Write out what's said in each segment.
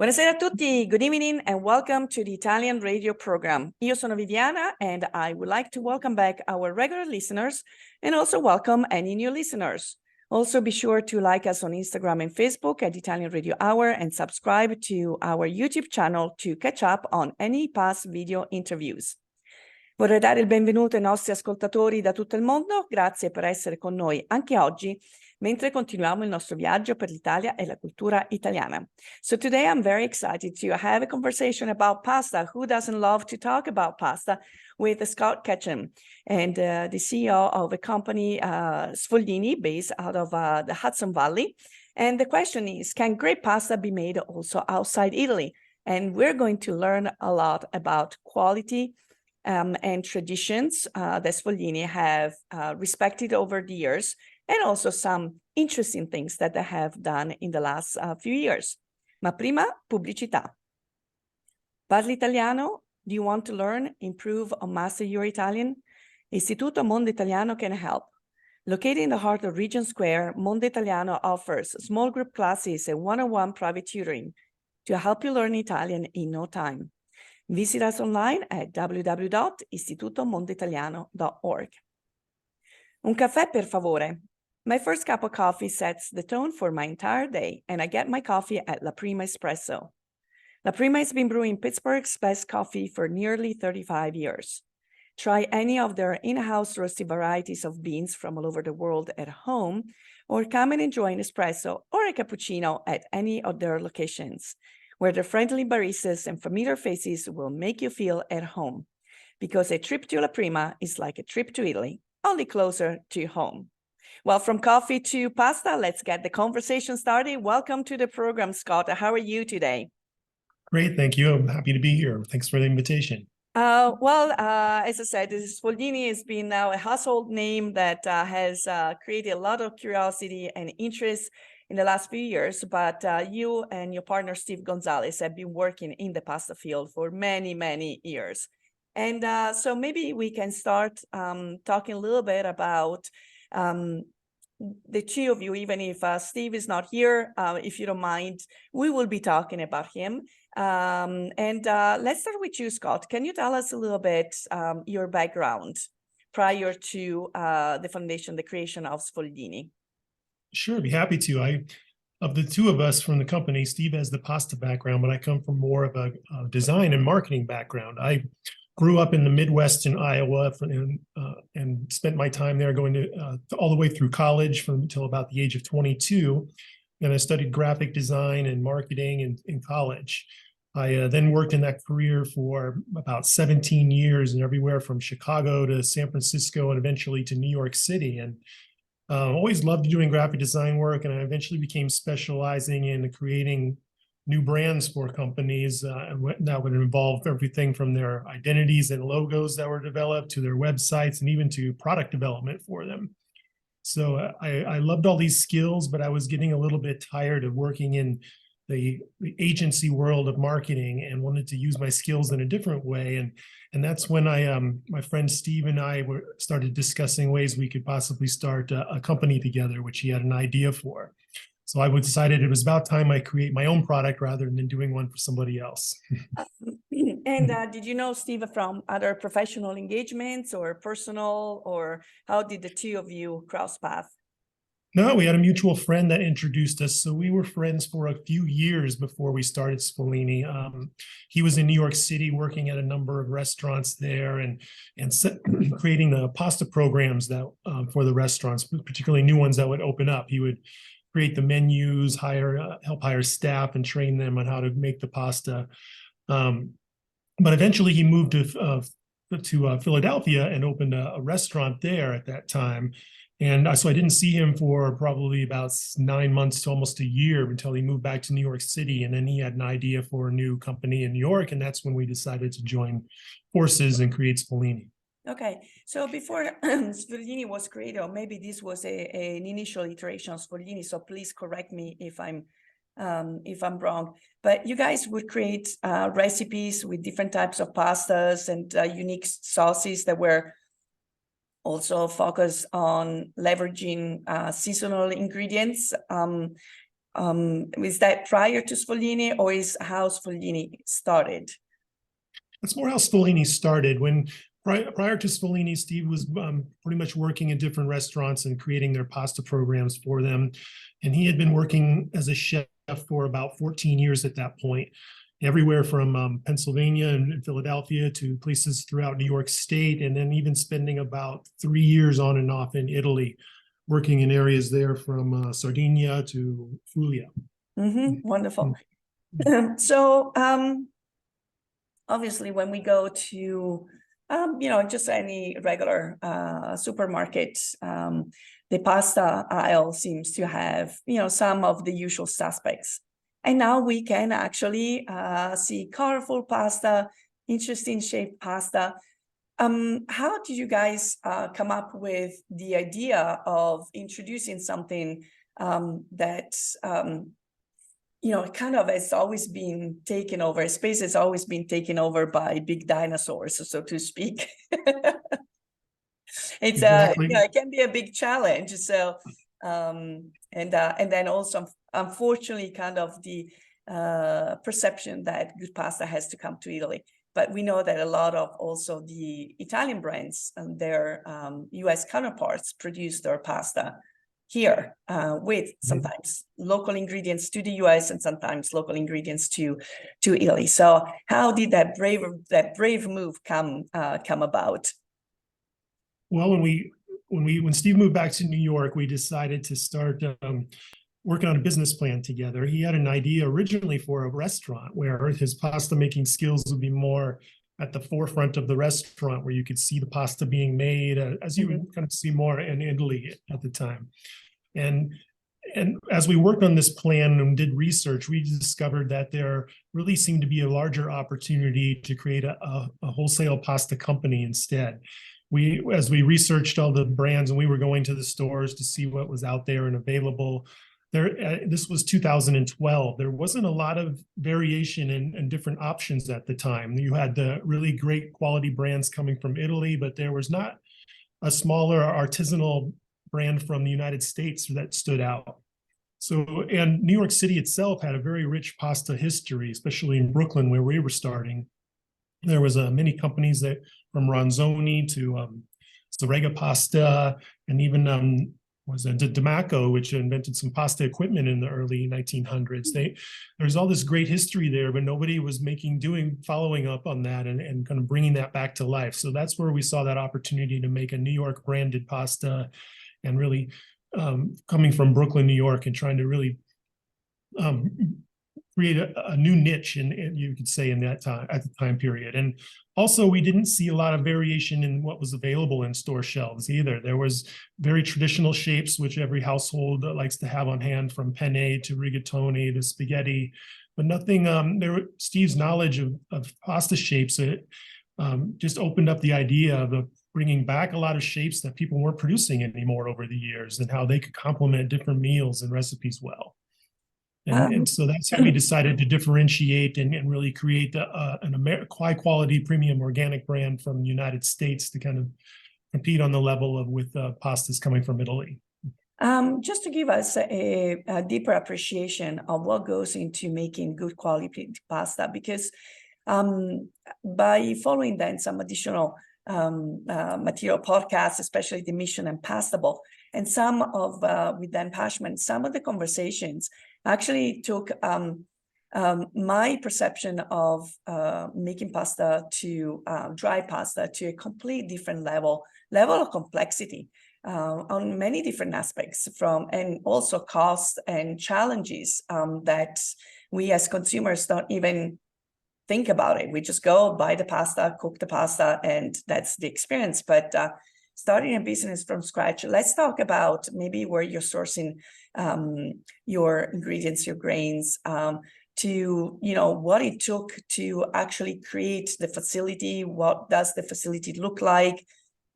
Buonasera a tutti, good evening and welcome to the Italian radio program. Io sono Viviana and I would like to welcome back our regular listeners and also welcome any new listeners. Also be sure to like us on Instagram and Facebook at Italian Radio Hour and subscribe to our YouTube channel to catch up on any past video interviews. Vorrei dare il benvenuto ai nostri ascoltatori da tutto il mondo, grazie per essere con noi anche oggi, mentre continuiamo il nostro viaggio per l'Italia e la cultura italiana. So today I'm very excited to have a conversation about pasta. Who doesn't love to talk about pasta with Scott Ketchum and the CEO of a company, Sfoglini, based out of the Hudson Valley. And the question is, can great pasta be made also outside Italy? And we're going to learn a lot about quality and traditions that Sfoglini have respected over the years, and also some interesting things that they have done in the last few years. Ma prima, pubblicità. Parli italiano? Do you want to learn, improve, or master your Italian? Istituto Mondo Italiano can help. Located in the heart of Regent Square, Mondo Italiano offers small group classes and one-on-one private tutoring to help you learn Italian in no time. Visit us online at www.istitutomondoitaliano.org. Un caffè, per favore. My first cup of coffee sets the tone for my entire day, and I get my coffee at La Prima Espresso. La Prima has been brewing Pittsburgh's best coffee for nearly 35 years. Try any of their in-house roasted varieties of beans from all over the world at home, or come and enjoy an espresso or a cappuccino at any of their locations, where the friendly baristas and familiar faces will make you feel at home. Because a trip to La Prima is like a trip to Italy, only closer to home. Well, from coffee to pasta, let's get the conversation started. Welcome to the program, Scott. How are you today? Great, thank you. I'm happy to be here. Thanks for the invitation. As I said, Sfoglini has been now a household name that has created a lot of curiosity and interest in the last few years, but you and your partner, Steve Gonzalez, have been working in the pasta field for many, many years. And so maybe we can start talking a little bit about the two of you, even if Steve is not here, if you don't mind, we will be talking about him. Let's start with you, Scott. Can you tell us a little bit your background prior to the foundation, the creation of Sfoglini? Sure, I'd be happy to. Of the two of us from the company, Steve has the pasta background, but I come from more of a design and marketing background. I grew up in the Midwest in Iowa and spent my time there going to all the way through college until about the age of 22. And I studied graphic design and marketing in college. I then worked in that career for about 17 years and everywhere from Chicago to San Francisco and eventually to New York City. And always loved doing graphic design work, and I eventually became specializing in creating new brands for companies, and that would involve everything from their identities and logos that were developed to their websites and even to product development for them. So I loved all these skills, but I was getting a little bit tired of working in the agency world of marketing and wanted to use my skills in a different way. And that's when my friend Steve and I started discussing ways we could possibly start a company together, which he had an idea for. So I decided it was about time I create my own product rather than doing one for somebody else. And did you know Steve from other professional engagements or personal, or how did the two of you cross paths? No, we had a mutual friend that introduced us. So we were friends for a few years before we started Sfoglini. He was in New York City working at a number of restaurants there and creating the pasta programs that for the restaurants, particularly new ones that would open up. He would create the menus, help hire staff and train them on how to make the pasta. But eventually he moved to Philadelphia and opened a restaurant there at that time. And so I didn't see him for probably about 9 months to almost a year until he moved back to New York City. And then he had an idea for a new company in New York. And that's when we decided to join forces and create Sfoglini. Okay, so before Sfoglini was created, or maybe this was an initial iteration of Sfoglini, so please correct me if I'm wrong. But you guys would create recipes with different types of pastas and unique sauces that were also focused on leveraging seasonal ingredients. is that prior to Sfoglini, or is how Sfoglini started? That's more how Sfoglini started. When prior to Sfoglini, Steve was pretty much working in different restaurants and creating their pasta programs for them. And he had been working as a chef for about 14 years at that point, everywhere from Pennsylvania and Philadelphia to places throughout New York State, and then even spending about 3 years on and off in Italy, working in areas there from Sardinia to Puglia. Wonderful. So obviously, when we go to just any regular supermarket, the pasta aisle seems to have some of the usual suspects. And now we can actually see colorful pasta, interesting shaped pasta. How did you guys come up with the idea of introducing something that kind of has always been taken over, space has always been taken over by big dinosaurs, so to speak? It's Exactly. it can be a big challenge. So and then also, unfortunately, kind of the perception that good pasta has to come to Italy. But we know that a lot of also the Italian brands and their US counterparts produce their pasta here with sometimes local ingredients to the US and sometimes local ingredients to Italy. So how did that brave move come about? Well, when Steve moved back to New York, we decided to start working on a business plan together. He had an idea originally for a restaurant where his pasta making skills would be more at the forefront of the restaurant, where you could see the pasta being made, as you would kind of see more in Italy at the time. And as we worked on this plan and did research, we discovered that there really seemed to be a larger opportunity to create a wholesale pasta company instead. As we researched all the brands and we were going to the stores to see what was out there and available, this was 2012. There wasn't a lot of variation and different options at the time. You had the really great quality brands coming from Italy, but there was not a smaller artisanal brand from the United States that stood out. So, and New York City itself had a very rich pasta history, especially in Brooklyn, where we were starting. There was many companies that from Ronzoni to Strega Pasta, and even was Damaco, which invented some pasta equipment in the early 1900s. There's all this great history there, but nobody was following up on that and kind of bringing that back to life. So that's where we saw that opportunity to make a New York branded pasta, and really coming from Brooklyn, New York, and trying to really create a new niche, in you could say, in that time, at the time period. And also, we didn't see a lot of variation in what was available in store shelves either. There was very traditional shapes, which every household likes to have on hand, from penne to rigatoni to spaghetti, but nothing. Steve's knowledge of pasta shapes just opened up the idea of bringing back a lot of shapes that people weren't producing anymore over the years, and how they could complement different meals and recipes well. And so that's how we decided to differentiate and really create an high quality premium organic brand from the United States to kind of compete on the level with pastas coming from Italy. Just to give us a deeper appreciation of what goes into making good quality pasta, because by following then some additional material podcasts, especially the Mission and Pastable, and some of with Dan Pashman, some of the conversations actually took my perception of making pasta to dry pasta to a complete different level of complexity on many different aspects, and also cost and challenges that we as consumers don't even think about it. We just go buy the pasta, cook the pasta, and that's the experience. But starting a business from scratch, let's talk about maybe where you're sourcing your ingredients, your grains, to what it took to actually create the facility. What does the facility look like,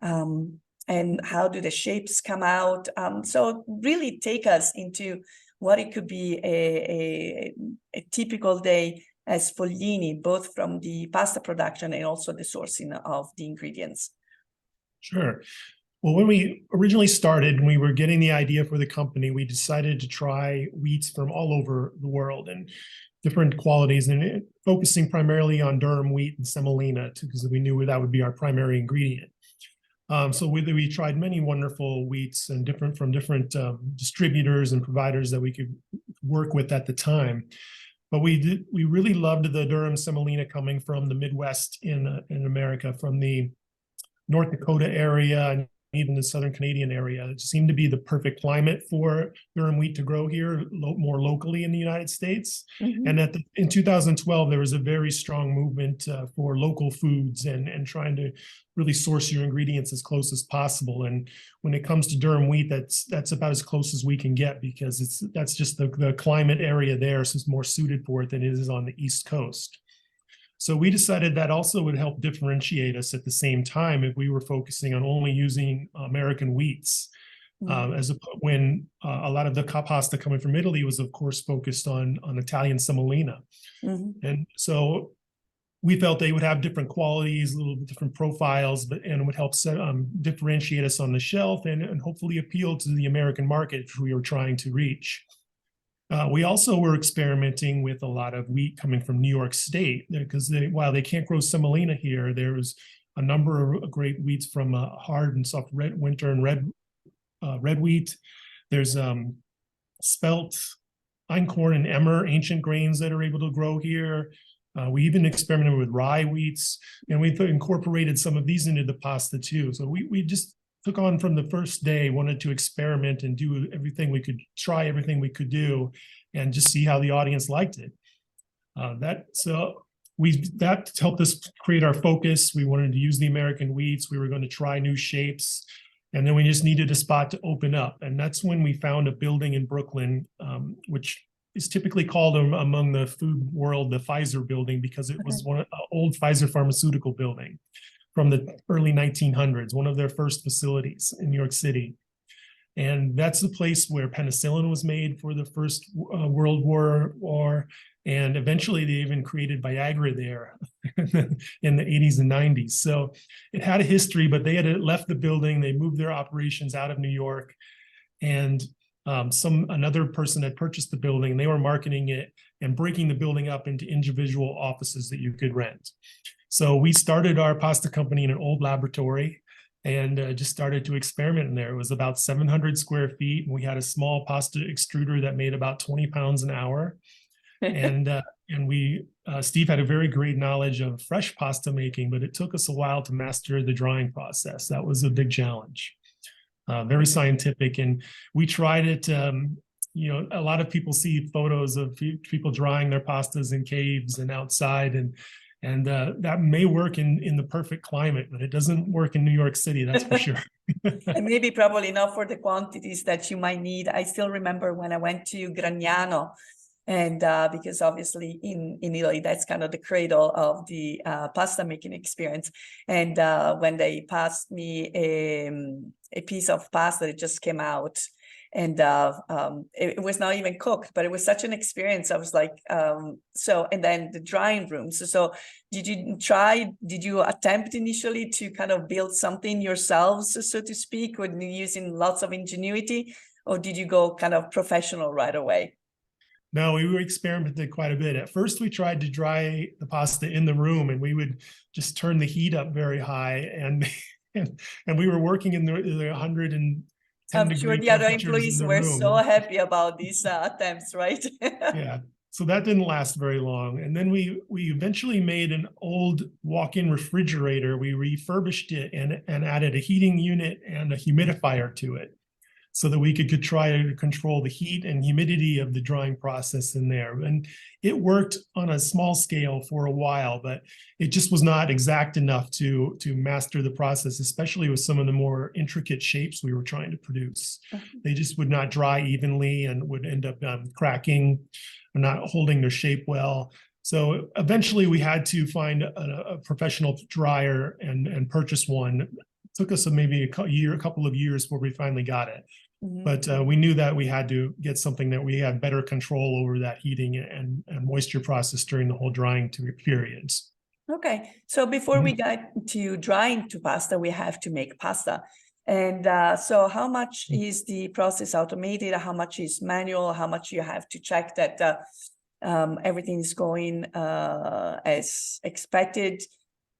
and how do the shapes come out? So really take us into what it could be a typical day as Sfoglini, both from the pasta production and also the sourcing of the ingredients. Sure. Well, when we originally started and we were getting the idea for the company, we decided to try wheats from all over the world and different qualities, and focusing primarily on durum wheat and semolina because we knew that would be our primary ingredient. So we tried many wonderful wheats and different distributors and providers that we could work with at the time. But we really loved the durum semolina coming from the Midwest in America, from the North Dakota area and even the Southern Canadian area. It seemed to be the perfect climate for durum wheat to grow here more locally in the United States. Mm-hmm. And in 2012, there was a very strong movement for local foods and trying to really source your ingredients as close as possible. And when it comes to durum wheat, that's about as close as we can get, because that's just the climate area there, so it's more suited for it than it is on the East Coast. So we decided that also would help differentiate us at the same time if we were focusing on only using American wheats. Mm-hmm. When a lot of the pasta coming from Italy was, of course, focused on Italian semolina. Mm-hmm. And so we felt they would have different qualities, a little bit different profiles, and would help differentiate us on the shelf and hopefully appeal to the American market which we were trying to reach. We also were experimenting with a lot of wheat coming from New York State, because while they can't grow semolina here, there's a number of great wheats from hard and soft winter and red wheat. There's spelt, einkorn, and emmer, ancient grains that are able to grow here. We even experimented with rye wheats, and we incorporated some of these into the pasta too. So we just took on from the first day, wanted to experiment and do everything we could, try everything we could do, and just see how the audience liked it. That helped us create our focus. We wanted to use the American wheats. We were going to try new shapes, and then we just needed a spot to open up. And that's when we found a building in Brooklyn, which is typically called among the food world the Pfizer building, because it was an old Pfizer pharmaceutical building from the early 1900s, one of their first facilities in New York City. And that's the place where penicillin was made for the First World War. And eventually they even created Viagra there in the 80s and 90s. So it had a history, but they had left the building. They moved their operations out of New York. And another person had purchased the building, and they were marketing it and breaking the building up into individual offices that you could rent. So we started our pasta company in an old laboratory and just started to experiment in there. It was about 700 square feet, and we had a small pasta extruder that made about 20 pounds an hour. And Steve had a very great knowledge of fresh pasta making, but it took us a while to master the drying process. That was a big challenge. Very scientific, and we tried it. A lot of people see photos of people drying their pastas in caves and outside, and that may work in the perfect climate, but it doesn't work in New York City, that's for sure. And maybe probably not for the quantities that you might need. I still remember when I went to Gragnano, and because obviously in Italy, that's kind of the cradle of the pasta making experience. And when they passed me a piece of pasta that just came out, and it was not even cooked, but it was such an experience. I was like, and then the drying rooms. So did you attempt initially to kind of build something yourselves, so to speak, or using lots of ingenuity, or did you go kind of professional right away? No, we experimented quite a bit. At first, we tried to dry the pasta in the room, and we would just turn the heat up very high, and we were working in the 110 I'm degree sure the other temperatures employees in the were room. so happy about these attempts, right? Yeah, so that didn't last very long. And then we eventually made an old walk-in refrigerator. We refurbished it and added a heating unit and a humidifier to it, so that we could try to control the heat and humidity of the drying process in there. And it worked on a small scale for a while, but it just was not exact enough to master the process, especially with some of the more intricate shapes we were trying to produce. They just would not dry evenly and would end up cracking or not holding their shape well. So eventually we had to find a professional dryer and purchase one. It took us maybe a couple of years before we finally got it. But we knew that we had to get something that we had better control over that heating and moisture process during the whole drying periods. Okay, so before we get to drying to pasta, we have to make pasta. And so how much is the process automated? How much is manual? How much you have to check that everything is going as expected?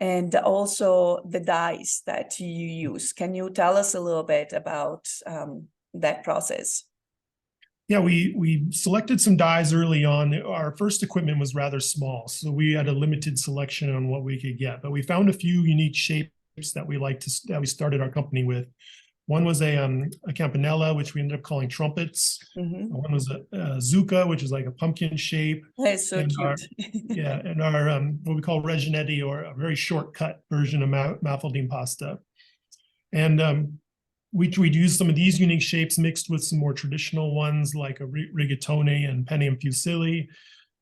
And also the dyes that you use. Can you tell us a little bit about that process? Yeah, we selected some dyes early on. Our first equipment was rather small, so we had a limited selection on what we could get. But we found a few unique shapes that that we started our company with. One was a campanella, which we ended up calling trumpets. Mm-hmm. One was a zucca, which is like a pumpkin shape. That's so and cute. and our what we call reginetti, or a very shortcut version of mafaldine pasta. And we'd use some of these unique shapes mixed with some more traditional ones like a rigatone and penne and fusilli,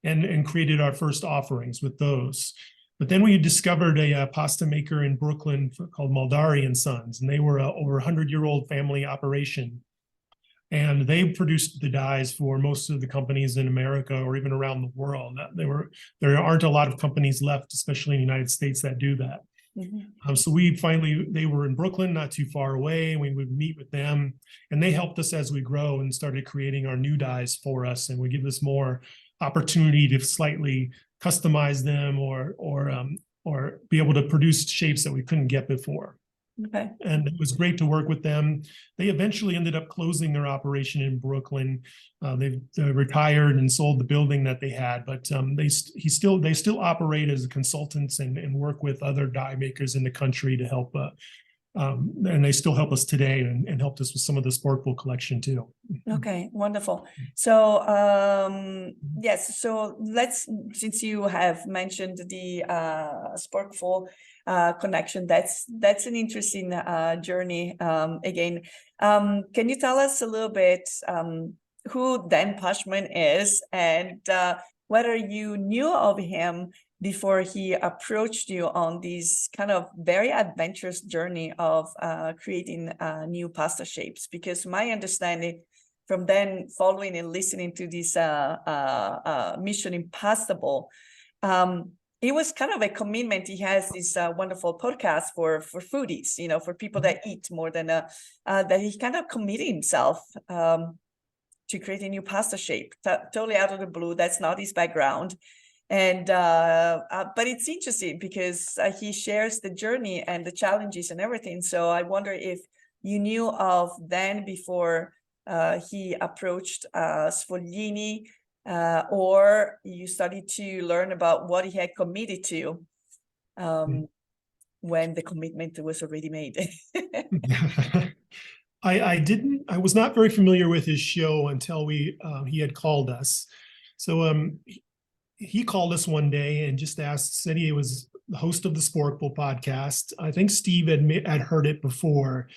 and created our first offerings with those. But then we discovered a pasta maker in Brooklyn called Maldari and Sons, and they were a over 100-year-old family operation. And they produced the dyes for most of the companies in America or even around the world. There aren't a lot of companies left, especially in the United States, that do that. Mm-hmm. So they were in Brooklyn, not too far away. We would meet with them, and they helped us as we grow and started creating our new dyes for us. And we give us more opportunity to slightly customize them or be able to produce shapes that we couldn't get before. Okay. And it was great to work with them. They eventually ended up closing their operation in Brooklyn. They retired and sold the building that they had, but they still operate as consultants and work with other dye makers in the country to help. And they still help us today and helped us with some of the Sporkful collection too. Okay, wonderful. So yes, so since you have mentioned the Sporkful connection, that's an interesting journey. Again, can you tell us a little bit who Dan Pashman is, and whether you knew of him before he approached you on this kind of very adventurous journey of creating new pasta shapes? Because my understanding from then following and listening to this Mission Impossible, it was kind of a commitment. He has this wonderful podcast for foodies, for people that eat more than that he kind of committed himself to create a new pasta shape, totally out of the blue. That's not his background. And but it's interesting because he shares the journey and the challenges and everything. So I wonder if you knew of Dan before he approached Sfoglini, or you started to learn about what he had committed to when the commitment was already made. I was not very familiar with his show until he had called us. So he called us one day and just said he was the host of the Sporkful podcast. I think Steve had heard it before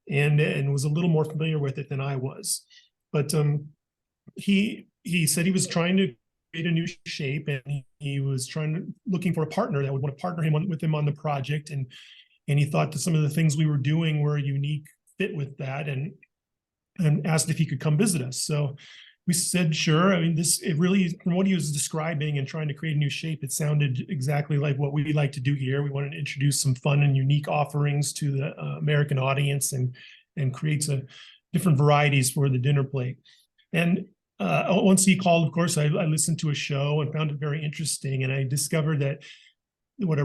and was a little more familiar with it than I was. But he said he was trying to create a new shape, and he was looking for a partner that would want to partner with him on the project. And he thought that some of the things we were doing were a unique fit with that, and asked if he could come visit us. So we said, sure. I mean, it really, from what he was describing and trying to create a new shape, it sounded exactly like what we like to do here. We wanted to introduce some fun and unique offerings to the American audience and create some different varieties for the dinner plate. And once he called, of course, I listened to a show and found it very interesting. And I discovered that what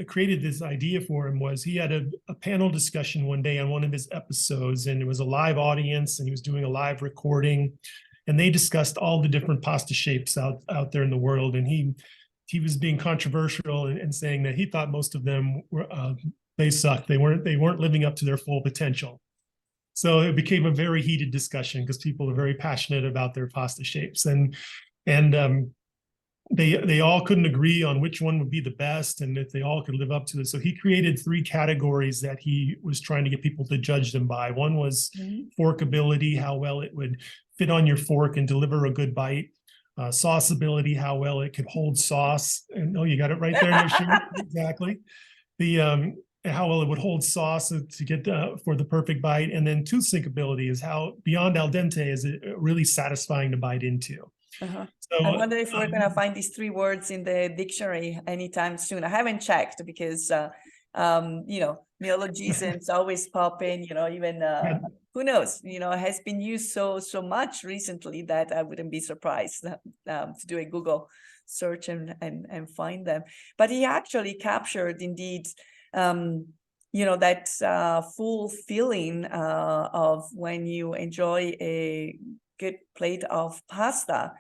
created this idea for him was he had a panel discussion one day on one of his episodes, and it was a live audience, and he was doing a live recording, and they discussed all the different pasta shapes out there in the world. And he was being controversial and saying that he thought most of them were they sucked. They weren't living up to their full potential. So it became a very heated discussion because people are very passionate about their pasta shapes, and they all couldn't agree on which one would be the best and if they all could live up to it. So he created 3 categories that he was trying to get people to judge them by. One was forkability, how well it would fit on your fork and deliver a good bite. Sauceability, how well it could hold sauce. And you got it right there in your shirt. Exactly. How well it would hold sauce to get for the perfect bite. And then tooth sinkability is how beyond al dente is it really satisfying to bite into. So, I wonder if we're going to find these 3 words in the dictionary anytime soon. I haven't checked because neologisms always pop in, even who knows, it has been used so much recently that I wouldn't be surprised to do a Google search and find them. But he actually captured indeed, that full feeling of when you enjoy a good plate of pasta.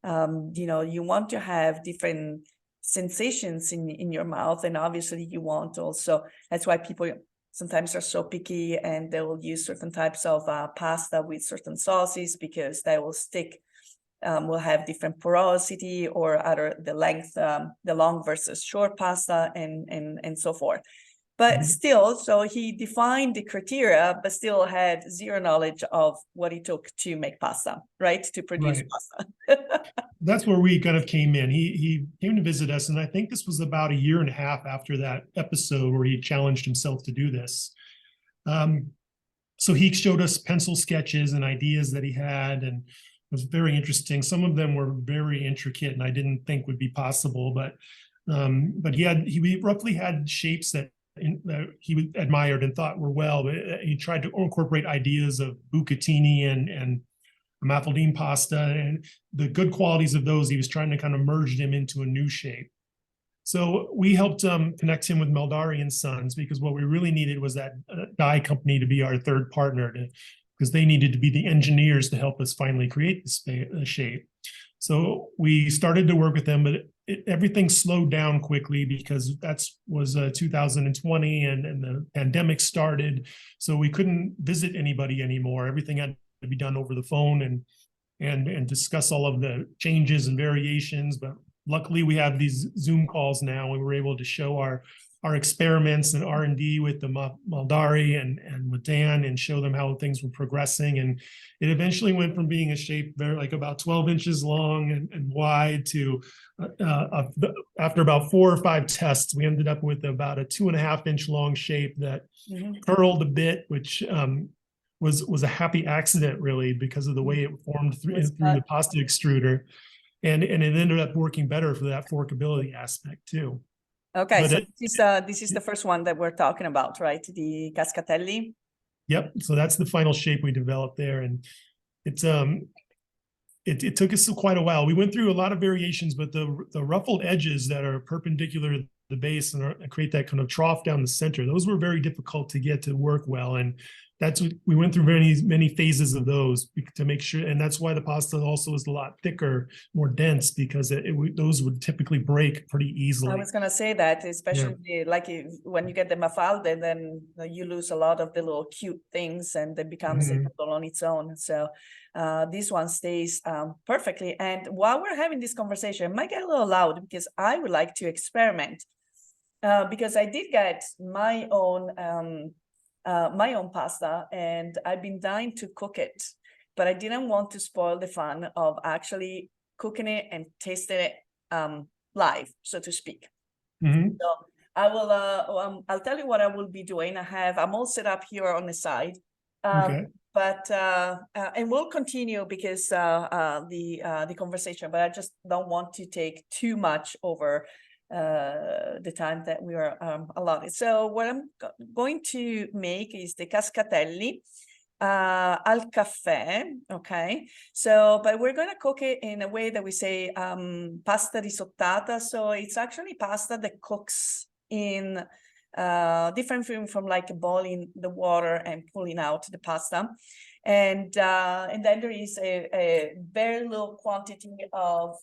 You want to have different sensations in your mouth, and obviously you want also, that's why people sometimes are so picky and they will use certain types of pasta with certain sauces, because they will stick, will have different porosity, or other the length, the long versus short pasta, and so forth. But still, so he defined the criteria, but still had zero knowledge of what it took to make pasta, right? To produce pasta. That's where we kind of came in. He came to visit us, and I think this was about a year and a half after that episode where he challenged himself to do this. So he showed us pencil sketches and ideas that he had, and it was very interesting. Some of them were very intricate, and I didn't think would be possible. But he roughly had shapes that he admired and thought were well. But he tried to incorporate ideas of bucatini and Amafildine pasta, and the good qualities of those. He was trying to kind of merge them into a new shape. So we helped connect him with Meldari and Sons, because what we really needed was that dye company to be our third partner, because they needed to be the engineers to help us finally create the shape. So we started to work with them, but everything slowed down quickly because that was 2020 and the pandemic started. So we couldn't visit anybody anymore. Everything had to be done over the phone and discuss all of the changes and variations. But luckily we have these Zoom calls now, and we were able to show our experiments and R&D with the Meldari and with Dan, and show them how things were progressing. And it eventually went from being a shape very like about 12 inches long and wide to after about 4 or 5 tests, we ended up with about a 2.5 inch long shape that curled a bit, which was a happy accident, really, because of the way it formed through the pasta extruder. And it ended up working better for that forkability aspect too. Okay, but so this is the first one that we're talking about, right? The cascatelli. Yep. So that's the final shape we developed there, and it took us quite a while. We went through a lot of variations, but the ruffled edges that are perpendicular to the base and create that kind of trough down the center, those were very difficult to get to work well. And that's what we went through many phases of those to make sure. And that's why the pasta also is a lot thicker, more dense, because those would typically break pretty easily. I was going to say that, especially like when you get the mafalda, then you lose a lot of the little cute things, and it becomes a noodle on its own. So this one stays perfectly. And while we're having this conversation, it might get a little loud because I would like to experiment, because I did get my own pasta, and I've been dying to cook it, but I didn't want to spoil the fun of actually cooking it and tasting it live, so to speak. So I will I'll tell you what I will be doing. I'm all set up here on the side, but and we'll continue because the conversation, but I just don't want to take too much over the time that we are allotted. So what I'm going to make is the cascatelli al caffè. Okay, so but we're going to cook it in a way that we say pasta risottata. So it's actually pasta that cooks in different from like boiling the water and pulling out the pasta. And then there is a very little quantity of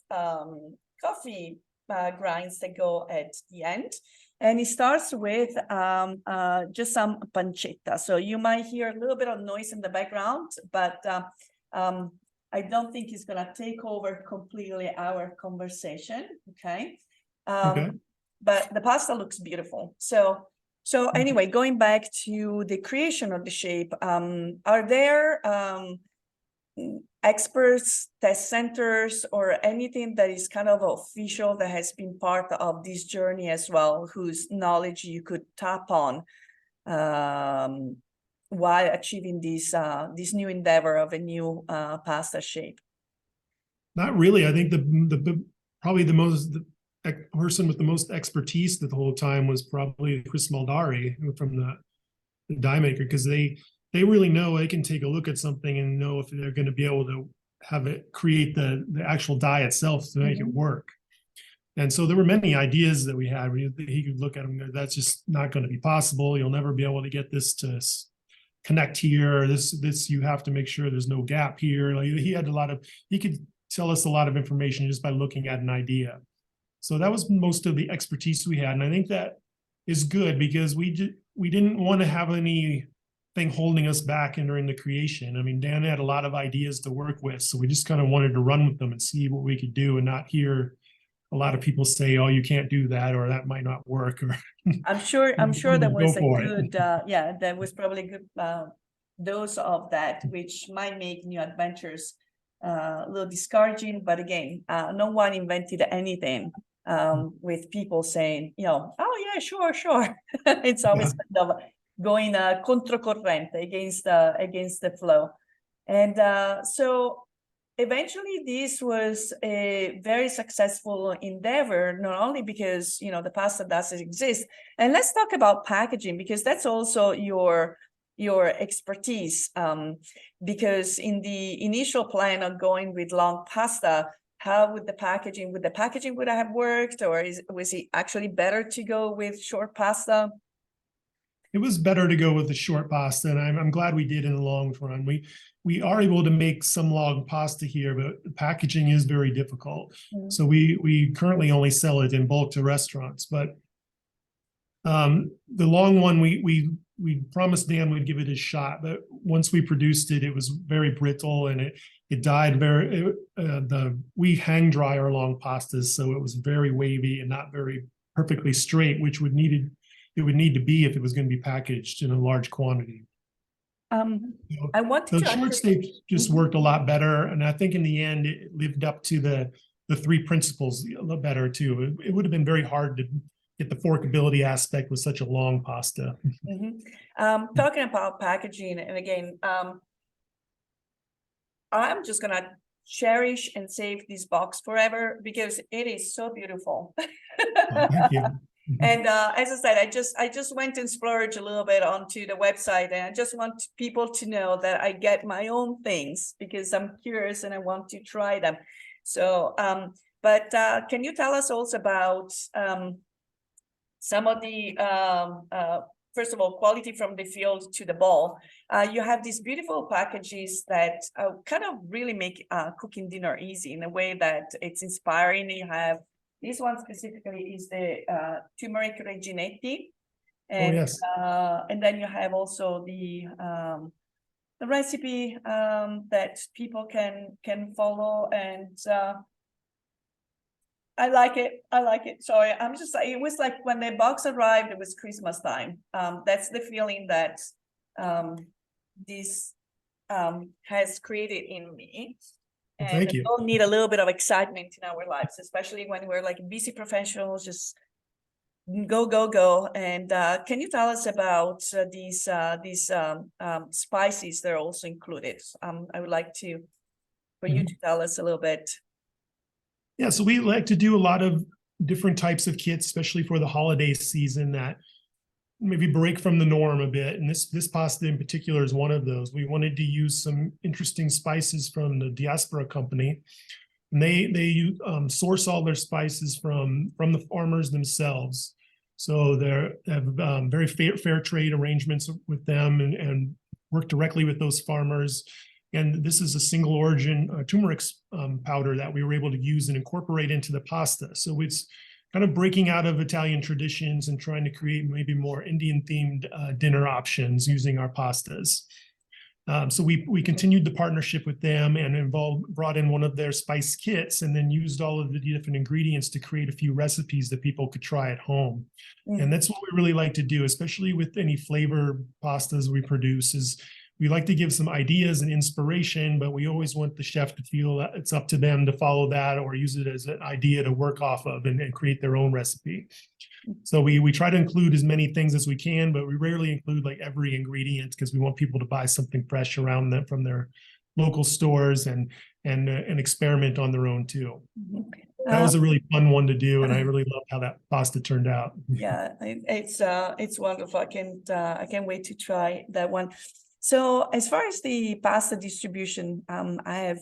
coffee grinds that go at the end, and it starts with just some pancetta. So you might hear a little bit of noise in the background, but I don't think it's gonna take over completely our conversation. Okay. But the pasta looks beautiful. So anyway, going back to the creation of the shape, are there experts, test centers, or anything that is kind of official that has been part of this journey as well, whose knowledge you could tap on while achieving this new endeavor of a new pasta shape? Not really. I think probably the most person with the most expertise the whole time was probably Chris Maldari from the die maker, because they really know, they can take a look at something and know if they're going to be able to have it create the actual die itself to make it work. And so there were many ideas that we had. He could look at them, that's just not going to be possible. You'll never be able to get this to connect here. This you have to make sure there's no gap here. Like he could tell us a lot of information just by looking at an idea. So that was most of the expertise we had. And I think that is good, because we didn't want to have anything holding us back during the creation. I mean, Dan had a lot of ideas to work with, so we just kind of wanted to run with them and see what we could do, and not hear a lot of people say, "Oh, you can't do that," or "That might not work." Or I'm sure there was a good, there was probably good dose of that, which might make new adventures a little discouraging. But again, no one invented anything with people saying, "Oh yeah, sure." It's always kind of going controcorrente, against the flow. And so eventually this was a very successful endeavor, not only because the pasta does exist. And let's talk about packaging, because that's also your expertise, because in the initial plan of going with long pasta, how would the packaging would have worked, or was it actually better to go with short pasta? It was better to go with the short pasta, and I'm glad we did in the long run. We are able to make some long pasta here, but the packaging is very difficult. So we currently only sell it in bulk to restaurants. But the long one, we promised Dan we'd give it a shot, but once we produced it, it was very brittle, and it died we hang dry our long pastas, so it was very wavy and not very perfectly straight, which would need to be if it was going to be packaged in a large quantity. I wanted the short stage just worked a lot better, and I think in the end it lived up to the three principles a little better too. It would have been very hard to get the forkability aspect with such a long pasta. Talking about packaging, and again, I'm just gonna cherish and save this box forever, because it is so beautiful. Oh, thank you. And as I said, I just went and splurged a little bit onto the website, and I just want people to know that I get my own things because I'm curious and I want to try them. So, but can you tell us also about some of the, first of all, quality from the field to the bowl? You have these beautiful packages that kind of really make cooking dinner easy in a way that it's inspiring. You have this one specifically is the turmeric reginetti, and and then you have also the recipe that people can follow, and I like it. Sorry, I'm just, it was like when the box arrived, it was Christmas time. That's the feeling that this has created in me. And thank you. we all need a little bit of excitement in our lives, especially when we're like busy professionals, just go. And can you tell us about these spices that are also included? I would like for you to tell us a little bit. Yeah, so we like to do a lot of different types of kits, especially for the holiday season, that maybe break from the norm a bit. And this pasta in particular is one of those. We wanted to use some interesting spices from the Diaspora company. And they source all their spices from the farmers themselves. So they have very fair trade arrangements with them, and work directly with those farmers. And this is a single origin turmeric powder that we were able to use and incorporate into the pasta. So it's kind of breaking out of Italian traditions and trying to create maybe more Indian themed dinner options using our pastas. So we continued the partnership with them and brought in one of their spice kits, and then used all of the different ingredients to create a few recipes that people could try at home. And that's what we really like to do, especially with any flavor pastas we produce, is we like to give some ideas and inspiration, but we always want the chef to feel that it's up to them to follow that or use it as an idea to work off of and create their own recipe. So we try to include as many things as we can, but we rarely include like every ingredient, because we want people to buy something fresh around them from their local stores and experiment on their own too. That was a really fun one to do, and I really loved how that pasta turned out. Yeah, it's wonderful. I can't wait to try that one. So as far as the pasta distribution, I have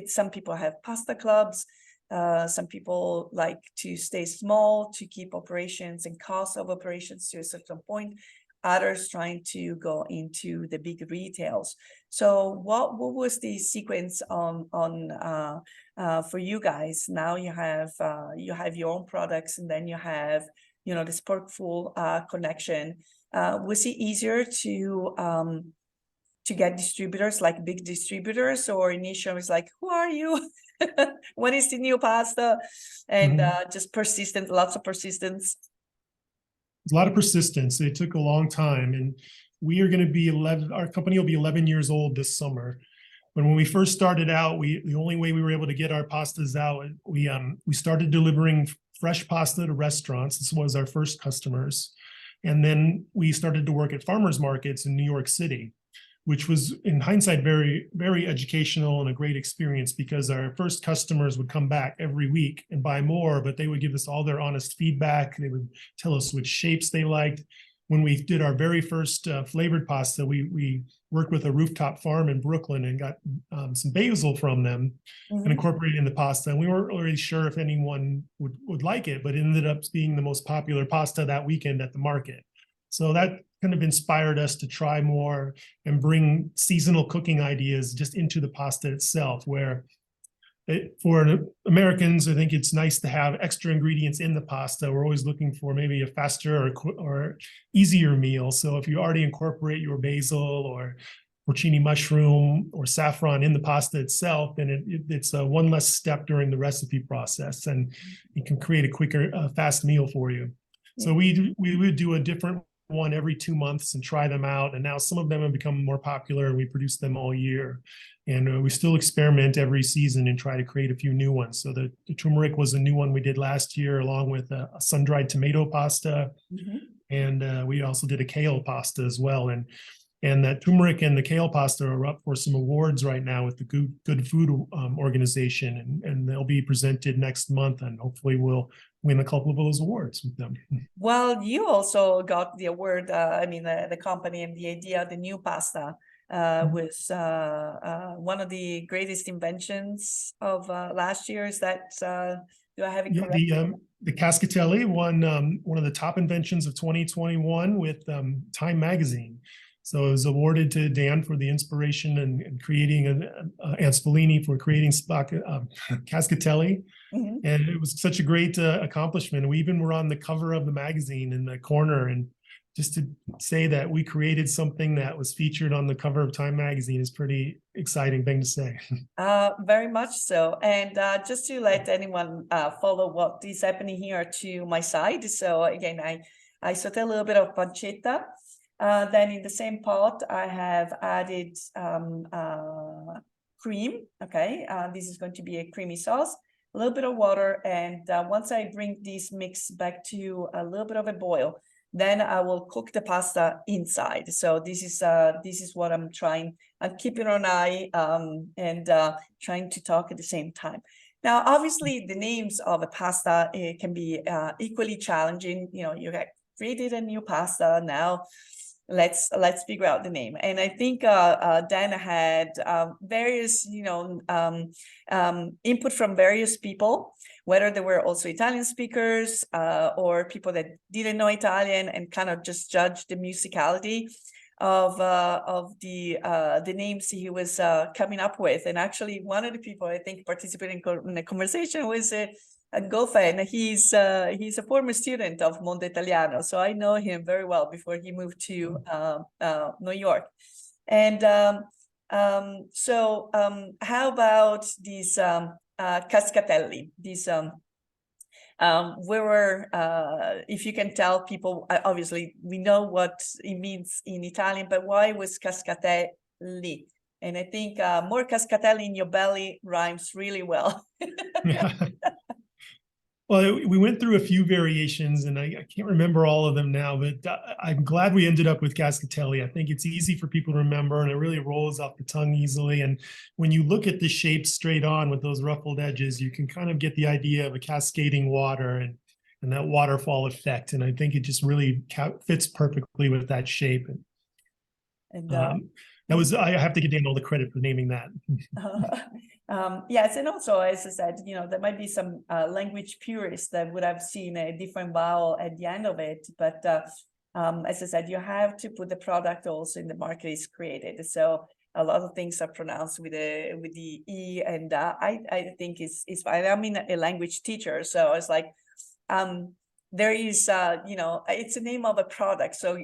some people have pasta clubs. Some people like to stay small to keep operations and cost of operations to a certain point. Others trying to go into the big retails. So what was the sequence for you guys? Now you have your own products, and then you have the Sporkful connection. Was it easier to get distributors, like big distributors, or initially it's like, who are you? What is the new pasta? And just lots of persistence. A lot of persistence. It took a long time, and we are going to be 11. Our company will be 11 years old this summer. But when we first started out, the only way we were able to get our pastas out, we started delivering fresh pasta to restaurants. This was our first customers, and then we started to work at farmers markets in New York City, which was, in hindsight, very, very educational and a great experience, because our first customers would come back every week and buy more, but they would give us all their honest feedback. They would tell us which shapes they liked. When we did our very first flavored pasta, we worked with a rooftop farm in Brooklyn and got some basil from them and incorporated in the pasta. And we weren't really sure if anyone would like it, but it ended up being the most popular pasta that weekend at the market. So that kind of inspired us to try more and bring seasonal cooking ideas just into the pasta itself, where for Americans, I think it's nice to have extra ingredients in the pasta. We're always looking for maybe a faster or easier meal. So if you already incorporate your basil or porcini mushroom or saffron in the pasta itself, then it's one less step during the recipe process, and it can create a quicker, fast meal for you. So we would do a different one every 2 months and try them out. And now some of them have become more popular, and we produce them all year. And we still experiment every season and try to create a few new ones. So the turmeric was a new one we did last year, along with a sun-dried tomato pasta. And we also did a kale pasta as well. And that turmeric and the kale pasta are up for some awards right now with the Good Food organization, and they'll be presented next month, and hopefully we'll win a couple of those awards with them. Well, you also got the award. The company and the idea, the new pasta, was one of the greatest inventions of last year. Is that, do I have it correct? The cascatelli won one of the top inventions of 2021 with Time Magazine. So it was awarded to Dan for the inspiration and creating and Sfoglini for creating cascatelli. And it was such a great accomplishment. We even were on the cover of the magazine in the corner, and just to say that we created something that was featured on the cover of Time Magazine is pretty exciting thing to say. Very much so. And just to let anyone follow what is happening here to my side. So again, I saute a little bit of pancetta. Then in the same pot, I have added cream. Okay, this is going to be a creamy sauce, a little bit of water. And once I bring this mix back to a little bit of a boil, then I will cook the pasta inside. So this is what I'm trying. I'm keeping an eye and trying to talk at the same time. Now, obviously, the names of a pasta can be equally challenging. You have created a new pasta now. Let's figure out the name. And I think Dan had various input from various people, whether they were also Italian speakers or people that didn't know Italian and kind of just judged the musicality of the names he was coming up with. And actually, one of the people I think participating in the conversation was Gofen. He's a former student of Monte Italiano, so I know him very well before he moved to New York. And how about these cascatelli? These if you can tell people, obviously we know what it means in Italian, but why was cascatelli? And I think more cascatelli in your belly rhymes really well. Well, we went through a few variations, and I can't remember all of them now, but I'm glad we ended up with cascatelli. I think it's easy for people to remember, and it really rolls off the tongue easily. And when you look at the shape straight on with those ruffled edges, you can kind of get the idea of a cascading water and that waterfall effect. And I think it just really fits perfectly with that shape. And that was, I have to give Dan all the credit for naming that. Yes, and also, as I said, there might be some language purists that would have seen a different vowel at the end of it, but as I said, you have to put the product also in the market is created. So a lot of things are pronounced with the E, and I think it's fine. I'm a language teacher, so it's like there is, it's the name of a product. So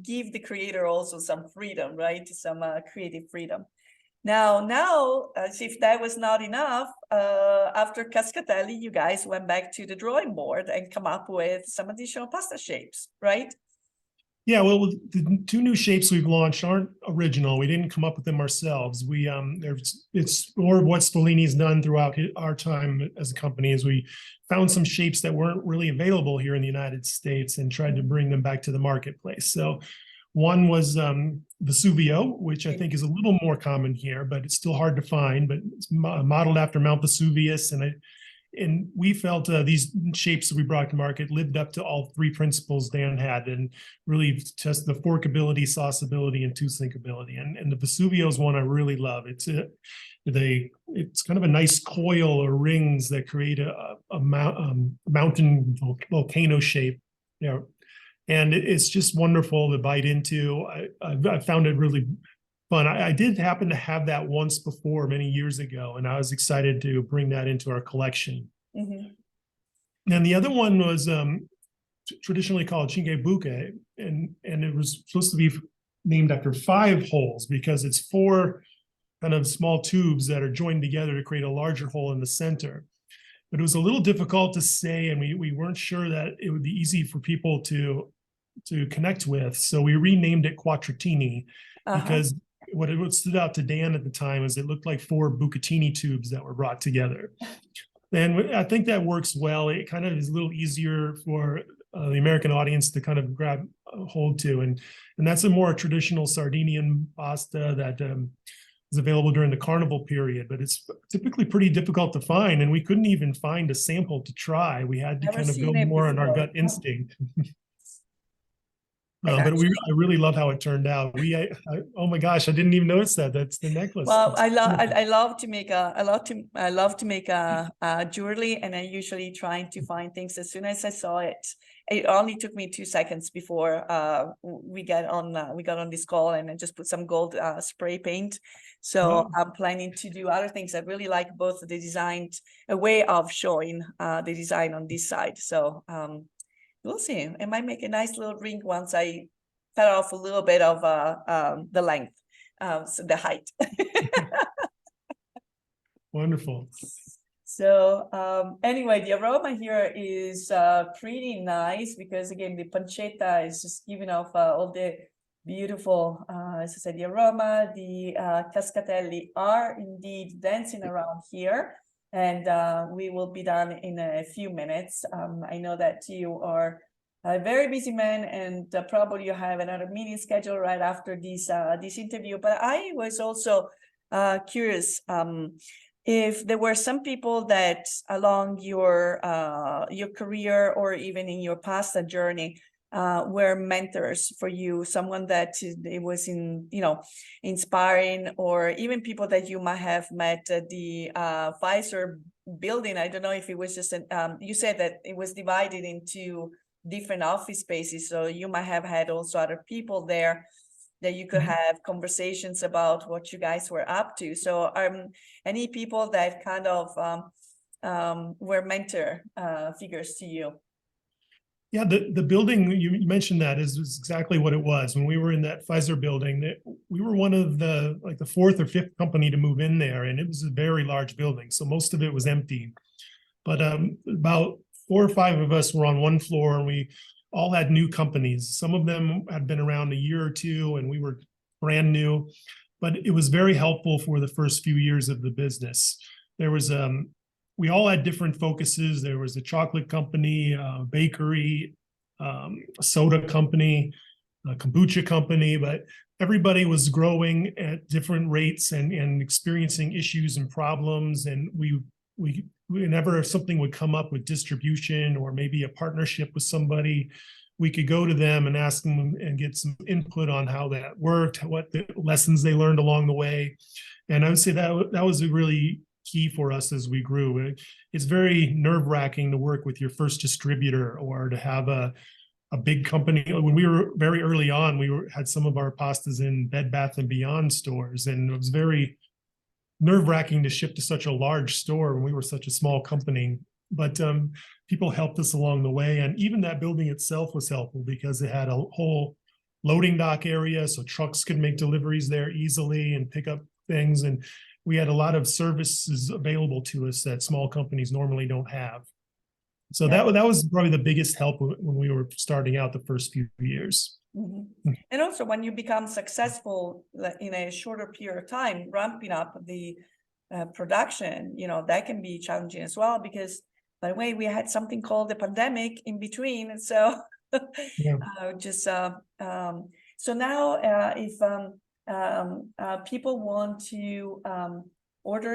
give the creator also some freedom, right? Some creative freedom. Now, as if that was not enough, after cascatelli, you guys went back to the drawing board and come up with some additional pasta shapes, right? Yeah, well, the two new shapes we've launched aren't original. We didn't come up with them ourselves. It's more of what Sfoglini's done throughout our time as a company, is we found some shapes that weren't really available here in the United States and tried to bring them back to the marketplace. So one was the Vesuvio, which I think is a little more common here, but it's still hard to find, but it's modeled after Mount Vesuvius. And we felt these shapes that we brought to market lived up to all three principles Dan had, and really test the forkability, sauceability, and tooth-sinkability. And the Vesuvio is one I really love. It's kind of a nice coil or rings that create a mountain volcano shape. And it's just wonderful to bite into. I found it really fun. I did happen to have that once before many years ago, and I was excited to bring that into our collection. Mm-hmm. And the other one was traditionally called Chingebuke, and it was supposed to be named after 5 holes because it's 4 kind of small tubes that are joined together to create a larger hole in the center. But it was a little difficult to say, and we weren't sure that it would be easy for people to connect with. So we renamed it Quattratini because what stood out to Dan at the time is it looked like 4 bucatini tubes that were brought together. And I think that works well. It kind of is a little easier for the American audience to kind of grab hold to. And that's a more traditional Sardinian pasta that is available during the carnival period, but it's typically pretty difficult to find. And we couldn't even find a sample to try. We had to kind of go more on our gut instinct. But I really love how it turned out. Oh my gosh, I didn't even notice that. That's the necklace. Well, I love to make a jewelry, and I usually trying to find things. As soon as I saw it, it only took me 2 seconds before we got on this call, and I just put some gold spray paint. So I'm planning to do other things. I really like both the design, a way of showing the design on this side. So we'll see. I might make a nice little ring once I cut off a little bit of the length, so the height. Wonderful. So anyway, the aroma here is pretty nice because, again, the pancetta is just giving off all the beautiful, as I said, the aroma. The cascatelli are indeed dancing around here. And we will be done in a few minutes. I know that you are a very busy man, and probably you have another meeting scheduled right after this interview. But I was also curious if there were some people that along your career or even in your past journey were mentors for you, someone that it was inspiring, or even people that you might have met at the Pfizer building. I don't know if it was just you said that it was divided into different office spaces, so you might have had also other people there that you could have conversations about what you guys were up to. So any people that kind of were mentor figures to you? Yeah, the building you mentioned that is exactly what it was. When we were in that Pfizer building, we were one of the 4th or 5th company to move in there, and it was a very large building, so most of it was empty. But about 4 or 5 of us were on one floor, and we all had new companies. Some of them had been around a year or 2, and we were brand new. But it was very helpful for the first few years of the business. There was we all had different focuses. There was a chocolate company, a bakery, a soda company, a kombucha company, but everybody was growing at different rates and experiencing issues and problems. And whenever something would come up with distribution or maybe a partnership with somebody, we could go to them and ask them and get some input on how that worked, what the lessons they learned along the way. And I would say that was a really key for us as we grew. It's very nerve-wracking to work with your first distributor or to have a big company. When we were very early on, had some of our pastas in Bed Bath & Beyond stores, and it was very nerve-wracking to ship to such a large store when we were such a small company. But people helped us along the way, and even that building itself was helpful because it had a whole loading dock area, so trucks could make deliveries there easily and pick up things. And we had a lot of services available to us that small companies normally don't have. So that was probably the biggest help when we were starting out the first few years. Mm-hmm. And also when you become successful in a shorter period of time, ramping up the production, that can be challenging as well, because by the way, we had something called the pandemic in between. And so so now if people want to order,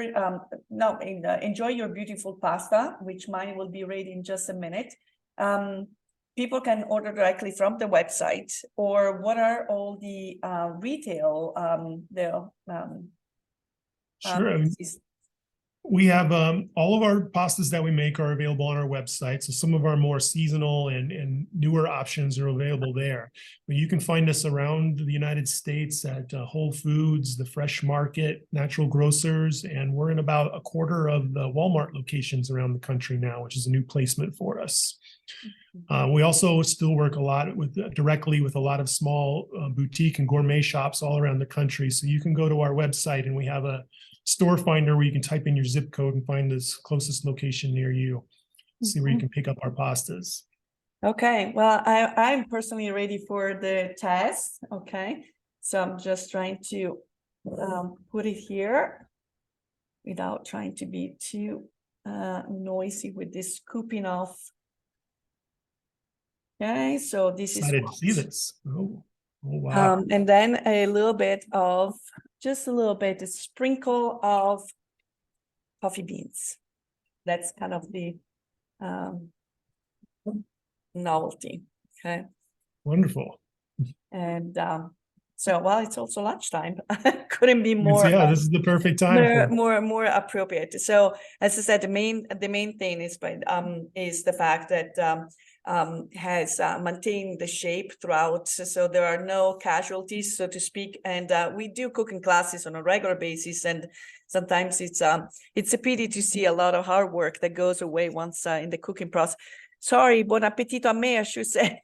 enjoy your beautiful pasta, which mine will be ready in just a minute. People can order directly from the website, or what are all the retail? Sure. We have all of our pastas that we make are available on our website. So some of our more seasonal and newer options are available there. But you can find us around the United States at Whole Foods, the Fresh Market, Natural Grocers, and we're in about a quarter of the Walmart locations around the country now, which is a new placement for us. We also still work directly with a lot of small boutique and gourmet shops all around the country. So you can go to our website and we have a store finder where you can type in your zip code and find this closest location near you. See where you can pick up our pastas. Okay, well, I'm personally ready for the test. Okay, so I'm just trying to put it here without trying to be too noisy with this scooping off. Okay, so this is excited to see this. Oh wow. And then just a little bit, a sprinkle of coffee beans. That's kind of the novelty. Okay. Wonderful. And so, well, it's also lunchtime. Couldn't be more. Yeah, this is the perfect time. More appropriate. So, as I said, the main thing is the fact that has maintained the shape throughout, so there are no casualties, so to speak. And we do cooking classes on a regular basis, and sometimes it's a pity to see a lot of hard work that goes away once in the cooking process. Sorry, buon appetito a me, I should say.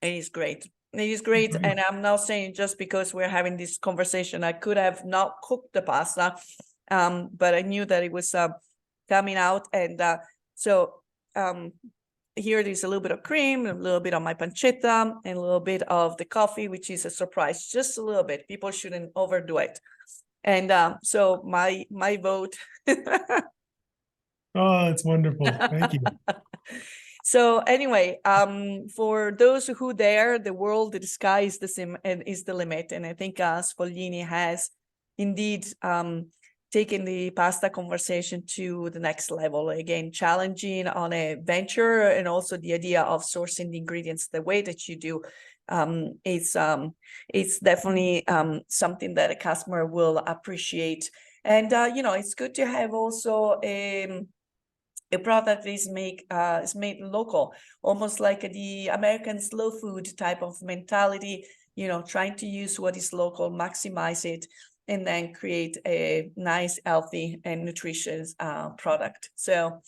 It is great. It is great. And I'm not saying just because we're having this conversation, I could have not cooked the pasta. But I knew that it was coming out. And so here it is, a little bit of cream, a little bit of my pancetta, and a little bit of the coffee, which is a surprise, just a little bit. People shouldn't overdo it. And so my vote. Oh, it's wonderful. Thank you. So anyway, for those who dare, the sky is the limit. And I think Sfoglini has indeed taken the pasta conversation to the next level. Again, challenging on a venture, and also the idea of sourcing the ingredients the way that you do. It's definitely something that a customer will appreciate. And it's good to have also a product that is made local, almost like the American slow food type of mentality, trying to use what is local, maximize it, and then create a nice, healthy, and nutritious product. So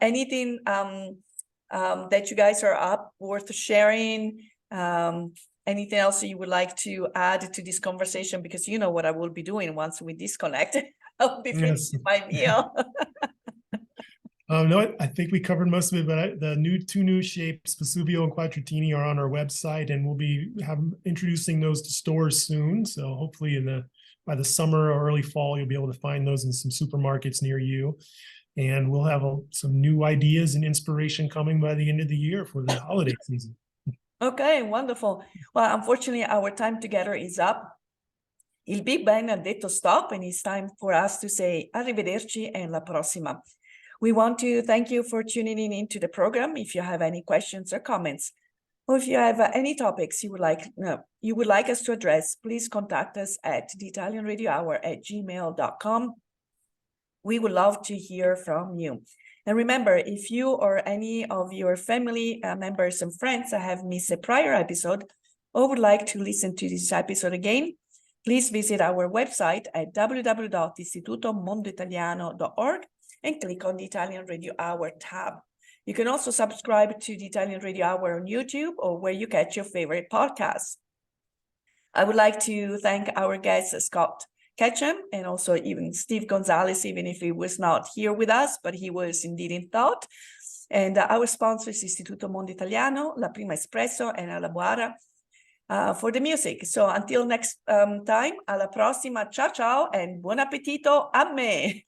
anything that you guys are up worth sharing? Anything else you would like to add to this conversation? Because you know what I will be doing once we disconnect. I'll be finishing my meal. No, I think we covered most of it, but the two new shapes, Vesuvio and Quattratini, are on our website, and we'll be introducing those to stores soon. So hopefully by the summer or early fall, you'll be able to find those in some supermarkets near you. And we'll have some new ideas and inspiration coming by the end of the year for the holiday season. Okay, wonderful. Well, unfortunately, our time together is up. Il Big Ben ha detto stop, and it's time for us to say arrivederci and la prossima. We want to thank you for tuning in into the program. If you have any questions or comments, or if you have any topics you would like us to address, please contact us at theitalianradiohour@gmail.com. We would love to hear from you. And remember, if you or any of your family members and friends have missed a prior episode or would like to listen to this episode again, please visit our website at www.istitutomondoitaliano.org and click on the Italian Radio Hour tab. You can also subscribe to the Italian Radio Hour on YouTube or where you catch your favorite podcasts. I would like to thank our guest, Scott Ketchum, and also even Steve Gonzalez, even if he was not here with us, but he was indeed in thought. And our sponsors, Istituto Mondo Italiano, La Prima Espresso, and Alla Buara for the music. So until next time, alla prossima, ciao ciao, and buon appetito a me.